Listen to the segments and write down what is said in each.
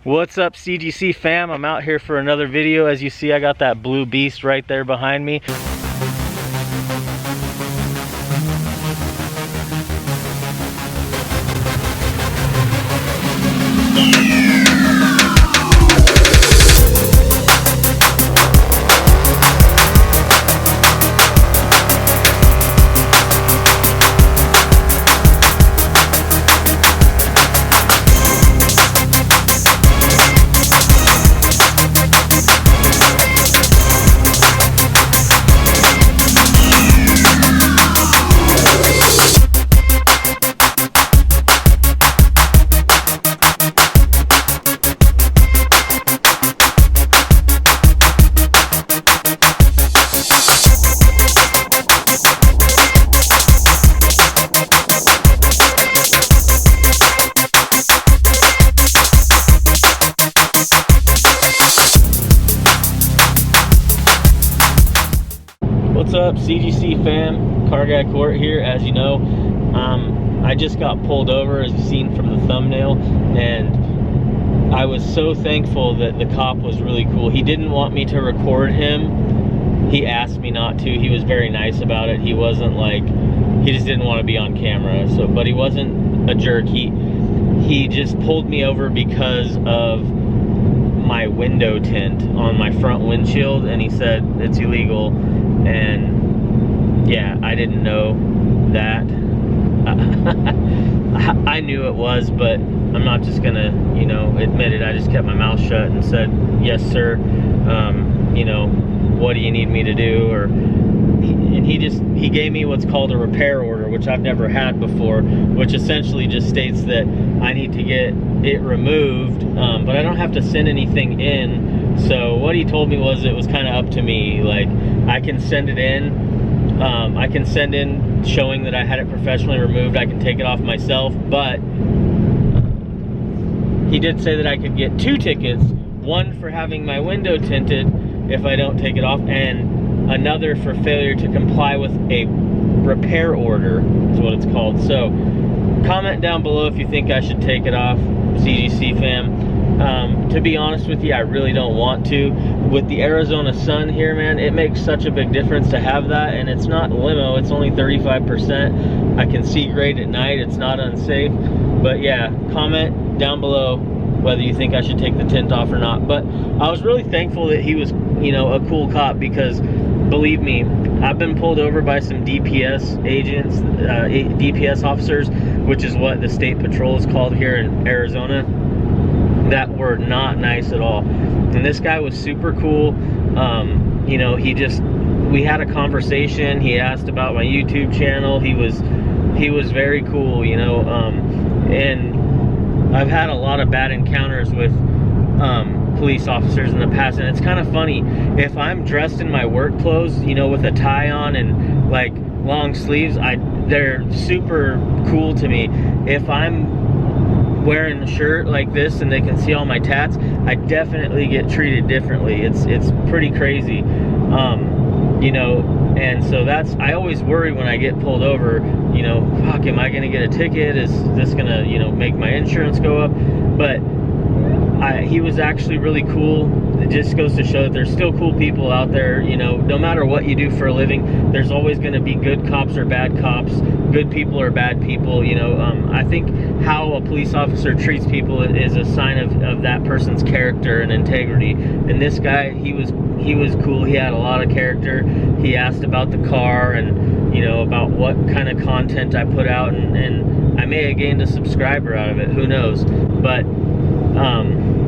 What's up, CGC fam? I'm out here for another video. As you see, I got that blue beast right there behind me. What's up, CGC fam? Car Guy Court here. As you know, I just got pulled over, as you've seen from the thumbnail, and I was so thankful that the cop was really cool. He didn't want me to record him. He asked me not to. He was very nice about it. He wasn't like, he just didn't want to be on camera. So, but he wasn't a jerk. He just pulled me over because of my window tint on my front windshield, and he said it's illegal. And yeah, I didn't know that. I knew it was, but I'm not just gonna, you know, admit it. I just kept my mouth shut and said, yes sir, you know, what do you need me to do? Or he gave me what's called a repair order, which I've never had before, which essentially just states that I need to get it removed, but I don't have to send anything in. So what he told me was it was kind of up to me. Like, I can send it in, I can send in showing that I had it professionally removed. I can take it off myself, but he did say that I could get 2 tickets, one for having my window tinted if I don't take it off, and another for failure to comply with a repair order, is what it's called. So comment down below if you think I should take it off, CGC fam. To be honest with you, I really don't want to. With the Arizona sun here, man, it makes such a big difference to have that, and it's not limo, it's only 35%. I can see great at night, it's not unsafe. But yeah, comment down below whether you think I should take the tint off or not. But I was really thankful that he was, you know, a cool cop, because believe me, I've been pulled over by some DPS agents, DPS officers, which is what the state patrol is called here in Arizona, that were not nice at all. And this guy was super cool. You know, we had a conversation. He asked about my YouTube channel. He was very cool, you know. And I've had a lot of bad encounters with police officers in the past, and it's kind of funny, if I'm dressed in my work clothes, you know, with a tie on and like long sleeves, they're super cool to me. If I'm wearing a shirt like this and they can see all my tats, I definitely get treated differently. It's pretty crazy, you know. And so I always worry when I get pulled over, you know, fuck, am I gonna get a ticket? Is this gonna, you know, make my insurance go up? But he was actually really cool. It just goes to show that there's still cool people out there, you know. No matter what you do for a living, there's always going to be good cops or bad cops, good people or bad people, you know. I think how a police officer treats people is a sign of that person's character and integrity. And this guy, he was cool. He had a lot of character. He asked about the car and, you know, about what kind of content I put out, and I may have gained a subscriber out of it, who knows. But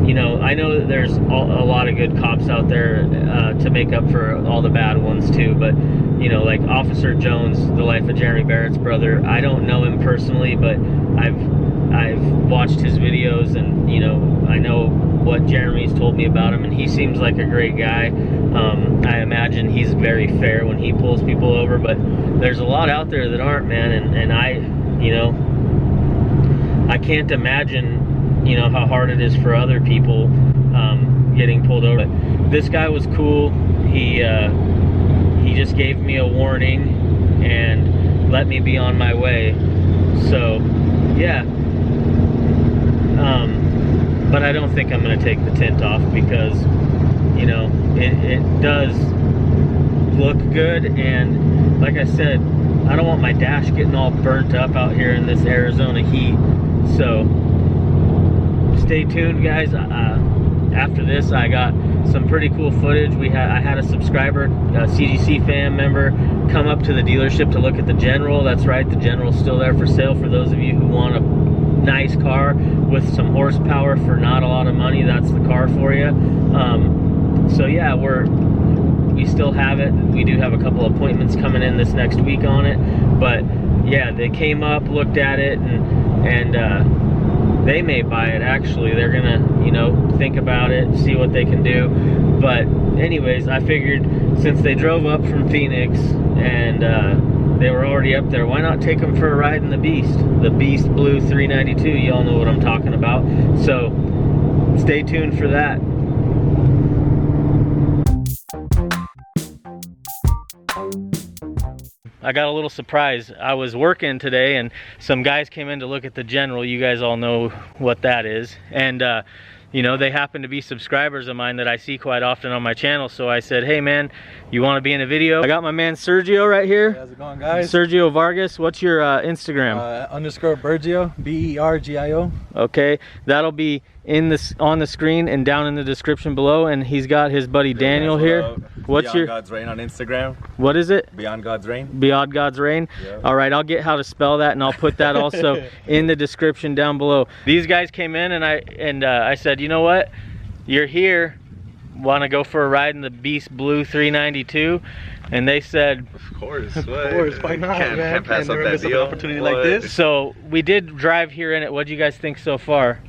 you know, I know that there's a lot of good cops out there to make up for all the bad ones too. But, you know, like Officer Jones, the life of Jeremy Barrett's brother, I don't know him personally, but I've watched his videos, and, you know, I know what Jeremy's told me about him, and he seems like a great guy. I imagine he's very fair when he pulls people over, but there's a lot out there that aren't, man. And I, you know, I can't imagine, you know, how hard it is for other people getting pulled over. But this guy was cool. He just gave me a warning and let me be on my way. So yeah, but I don't think I'm going to take the tint off because, you know, it does look good. And like I said, I don't want my dash getting all burnt up out here in this Arizona heat. So stay tuned, guys. After this, I got some pretty cool footage. I had a subscriber, a CGC fan member, come up to the dealership to look at the General. That's right, the General's still there for sale for those of you who want a nice car with some horsepower for not a lot of money. That's the car for you. So yeah, we still have it. We do have a couple appointments coming in this next week on it, but yeah, they came up, looked at it, and they may buy it. Actually, they're gonna, you know, think about it, see what they can do. But anyways, I figured since they drove up from Phoenix and they were already up there, why not take them for a ride in the Beast Blue 392? Y'all know what I'm talking about. So stay tuned for that. I got a little surprise. I was working today and some guys came in to look at the General. You guys all know what that is. And you know, they happen to be subscribers of mine that I see quite often on my channel. So I said, hey man, you want to be in a video? I got my man Sergio right here. How's it going, guys? Sergio Vargas. What's your Instagram? Underscore Bergio, BERGIO. Okay, that'll be on the screen and down in the description below. And he's got his buddy Daniel here. What's Beyond your God's Reign on Instagram? What is it? Beyond God's Reign. Beyond God's Reign. Yeah. All right, I'll get how to spell that, and I'll put that also in the description down below. These guys came in, and I said, you know what? You're here. Want to go for a ride in the Beast Blue 392? And they said, of course. Why not? Can't pass up that deal. Opportunity like this. So we did drive here in it. What do you guys think so far?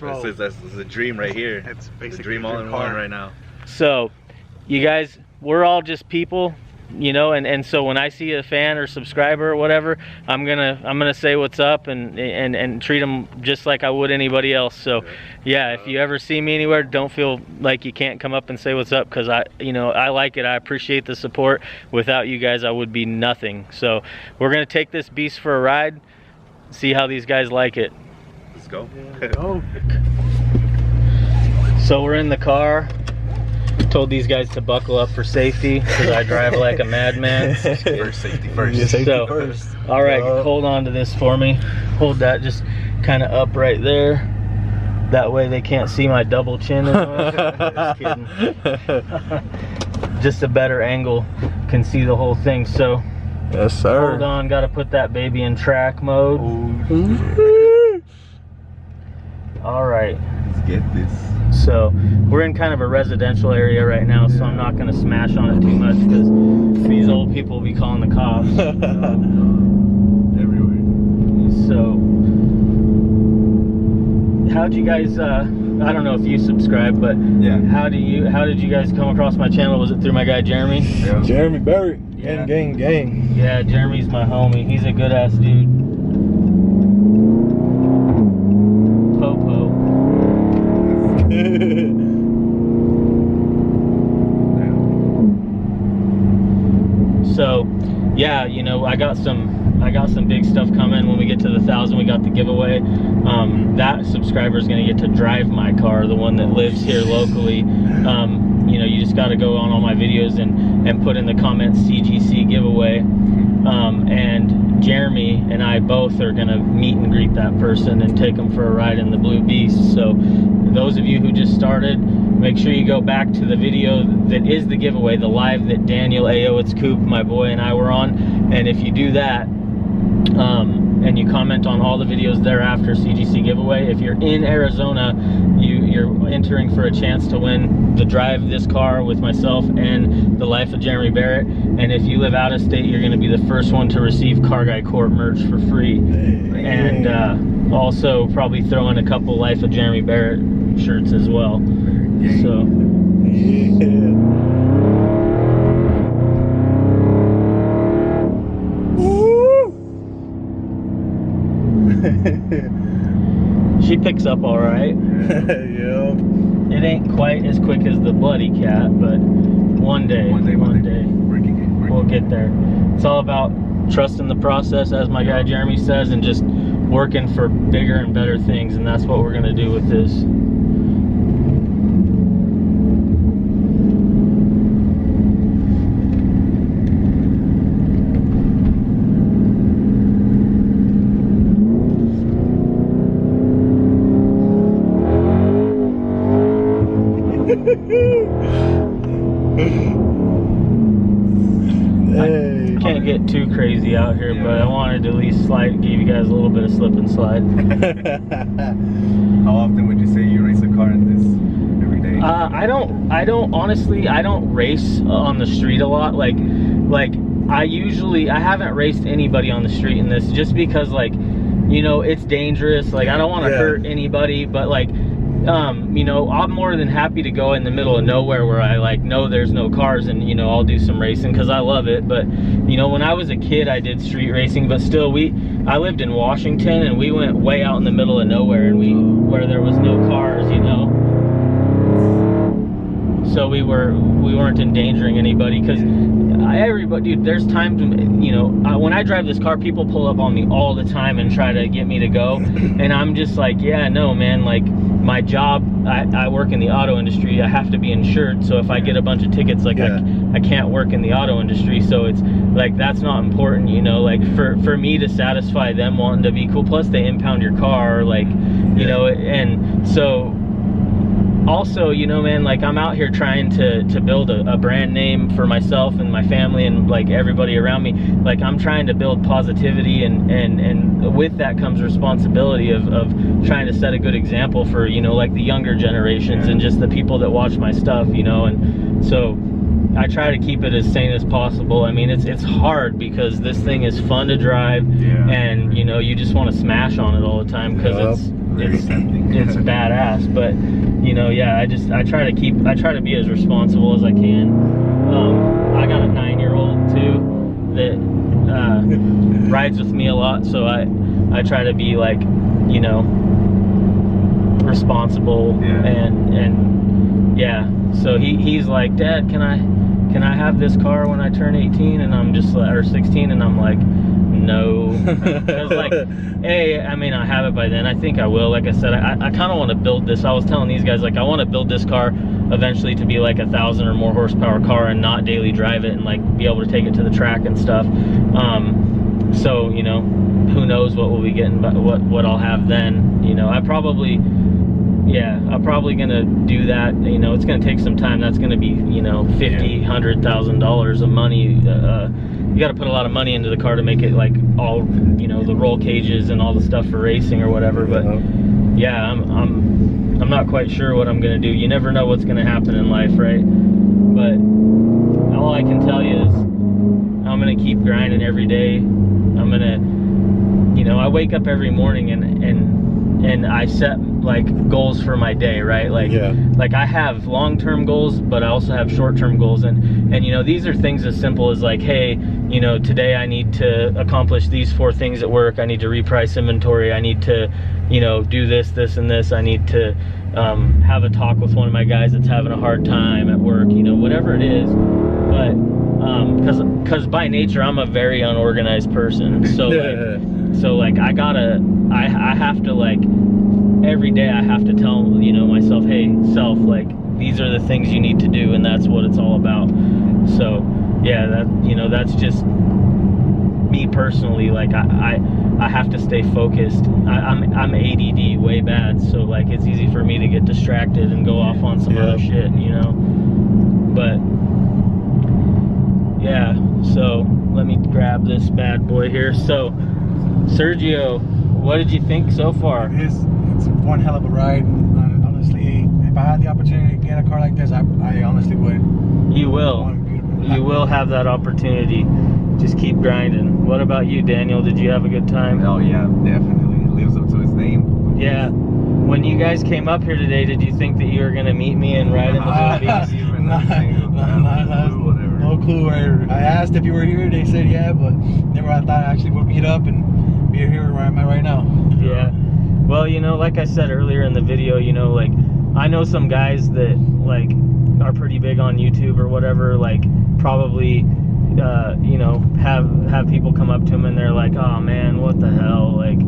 This is a dream right here. It's basically a dream all in one right now. So, you guys, we're all just people, you know, and so when I see a fan or subscriber or whatever, I'm gonna say what's up and treat them just like I would anybody else. So yeah, if you ever see me anywhere, don't feel like you can't come up and say what's up, because I like it. I appreciate the support. Without you guys, I would be nothing. So we're gonna take this beast for a ride, see how these guys like it. Let's go. Yeah, go. So we're in the car. Told these guys to buckle up for safety because I drive like a madman. First, safety first. Yeah, safety first. All right, hold on to this for me. Hold that just kind of up right there. That way they can't see my double chin. Just kidding. Just a better angle can see the whole thing. So yes, sir. Hold on, got to put that baby in track mode. All right. Let's get this. So we're in kind of a residential area right now, so I'm not going to smash on it too much because these old people will be calling the cops. Everywhere. So how'd you guys I don't know if you subscribe, but yeah, how did you guys come across my channel? Was it through my guy Jeremy? Yeah. Jeremy Barrett. Yeah. Gang. Yeah, Jeremy's my homie. He's a good ass dude. Popo. So yeah, you know, I got some big stuff coming when we get to the 1,000. We got the giveaway. That subscriber is going to get to drive my car, the one that lives here locally. You know, you just got to go on all my videos and put in the comments CGC giveaway. And Jeremy and I both are going to meet and greet that person and take them for a ride in the Blue Beast. So those of you who just started, make sure you go back to the video that is the giveaway, the live that Daniel Ayo, it's Coop, my boy, and I were on. And if you do that, and you comment on all the videos thereafter, CGC giveaway, if you're in Arizona, you're entering for a chance to win the drive this car with myself and the Life of Jeremy Barrett. And if you live out of state, you're going to be the first one to receive Car Guy Corp merch for free. And also probably throw in a couple Life of Jeremy Barrett shirts as well. So she picks up all right. Yeah. It ain't quite as quick as the Bloody Cat, but one day we'll get there. It's all about trusting the process, as my guy Jeremy says, and just working for bigger and better things, and that's what we're gonna do with this. Hey. Can't get too crazy out here, but I wanted to at least give you guys a little bit of slip and slide. How often would you say you race a car in this every day? I don't honestly, I don't race on the street a lot. Like I haven't raced anybody on the street in this, just because, like, you know, it's dangerous. Like, I don't want to hurt anybody, but like, you know, I'm more than happy to go in the middle of nowhere where I like know there's no cars, and you know, I'll do some racing because I love it. But you know, when I was a kid, I did street racing, but still, I lived in Washington, and we went way out in the middle of nowhere, and where there was no cars, you know. So we weren't endangering anybody, because everybody, dude, there's times when, you know, when I drive this car, people pull up on me all the time and try to get me to go, and I'm just like, yeah, no, man, like, my job, I work in the auto industry, I have to be insured, so if I get a bunch of tickets, like, I can't work in the auto industry, so it's like, that's not important, you know, like, for me to satisfy them wanting to be cool, plus they impound your car, like, you know, and so also, you know, man, like, I'm out here trying to build a brand name for myself and my family and like everybody around me. Like, I'm trying to build positivity, and with that comes responsibility of trying to set a good example for, you know, like the younger generations and just the people that watch my stuff, you know. And so I try to keep it as sane as possible. I mean, it's hard because this thing is fun to drive, and you know, you just want to smash on it all the time because it's badass. But you know, yeah, I try to be as responsible as I can. I got a 9-year-old too that rides with me a lot, so I try to be, like, you know, responsible, and yeah. So he's like, Dad, can I have this car when I turn 18? And I'm just like, or 16, and I'm like, no. Because, like, I mean, I have it by then. I think I will. Like I said, I kind of want to build this. I was telling these guys, like, I want to build this car eventually to be like 1,000 or more horsepower car, and not daily drive it, and like be able to take it to the track and stuff. So, you know, who knows what we'll be getting, but what I'll have then. You know, I'm probably gonna do that. You know, it's gonna take some time. That's gonna be, you know, $50,000-$100,000 of money. You got to put a lot of money into the car to make it, like, all, you know, the roll cages and all the stuff for racing or whatever. But yeah, I'm not quite sure what I'm gonna do. You never know what's gonna happen in life, right? But all I can tell you is I'm gonna keep grinding every day. I'm gonna, you know, I wake up every morning and I set, like, goals for my day, right? Like, like, I have long-term goals, but I also have short-term goals, and you know, these are things as simple as, like, hey, you know, today I need to accomplish these 4 things at work. I need to reprice inventory. I need to, you know, do this, and this. I need to have a talk with one of my guys that's having a hard time at work, you know, whatever it is. But because by nature I'm a very unorganized person, so like I have to, like, every day I have to tell, you know, myself, hey, self, like, these are the things you need to do, and that's what it's all about. So yeah, that, you know, that's just me personally. Like, I have to stay focused. I'm ADD way bad, so like, it's easy for me to get distracted and go off on some other shit, you know. But yeah, so let me grab this bad boy here. So Sergio, what did you think so far? It's one hell of a ride. Honestly, if I had the opportunity to get a car like this, I honestly would. You will. You will have that opportunity. Just keep grinding. What about you, Daniel? Did you have a good time? Oh yeah, definitely. It lives up to its name. Yeah. When you guys came up here today, did you think that you were going to meet me and ride in the movies? No clue. I asked if you were here. They said yeah, but never I thought I actually would meet up and be here where I'm at right now. Yeah. Well, you know, like I said earlier in the video, you know, like, I know some guys that, like, are pretty big on YouTube or whatever, like, probably you know, have people come up to him and they're like, oh man, what the hell, like,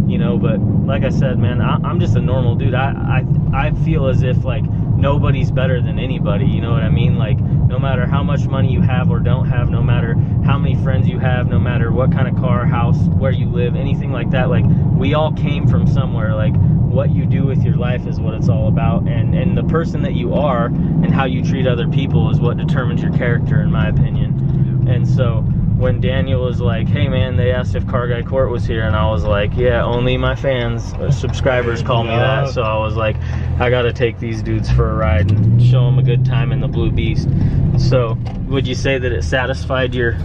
you know. But like I said, man, I'm just a normal dude. I feel as if like nobody's better than anybody, you know what I mean? Like, no matter how much money you have or don't have, no matter how many friends you have, no matter what kind of car, house, where you live, anything like that, like, we all came from somewhere. Like, what you do with your life is what it's all about, and the person that you are and how you treat other people is what determines your character, in my opinion. And so when Daniel was like, hey man, they asked if Car Guy Court was here, and I was like, yeah, only my fans, subscribers call me that. So I was like, I gotta take these dudes for a ride and show them a good time in the Blue Beast. So would you say that it satisfied your,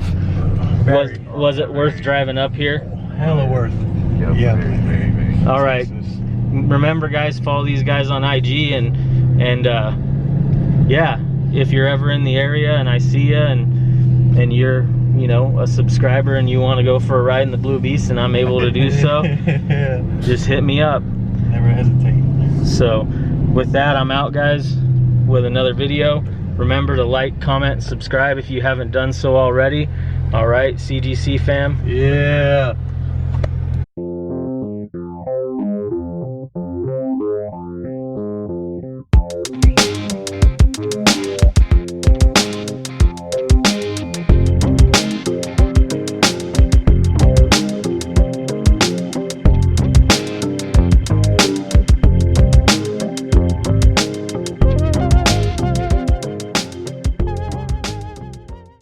was it worth driving up here? Hella worth. Yep, Yeah. very. All right, remember guys, follow these guys on IG, and yeah, if you're ever in the area and I see you and you're, you know, a subscriber and you want to go for a ride in the Blue Beast and I'm able to do so, just hit me up. Never hesitate. So with that, I'm out, guys, with another video. Remember to like, comment, and subscribe if you haven't done so already. All right, CGC fam. Yeah.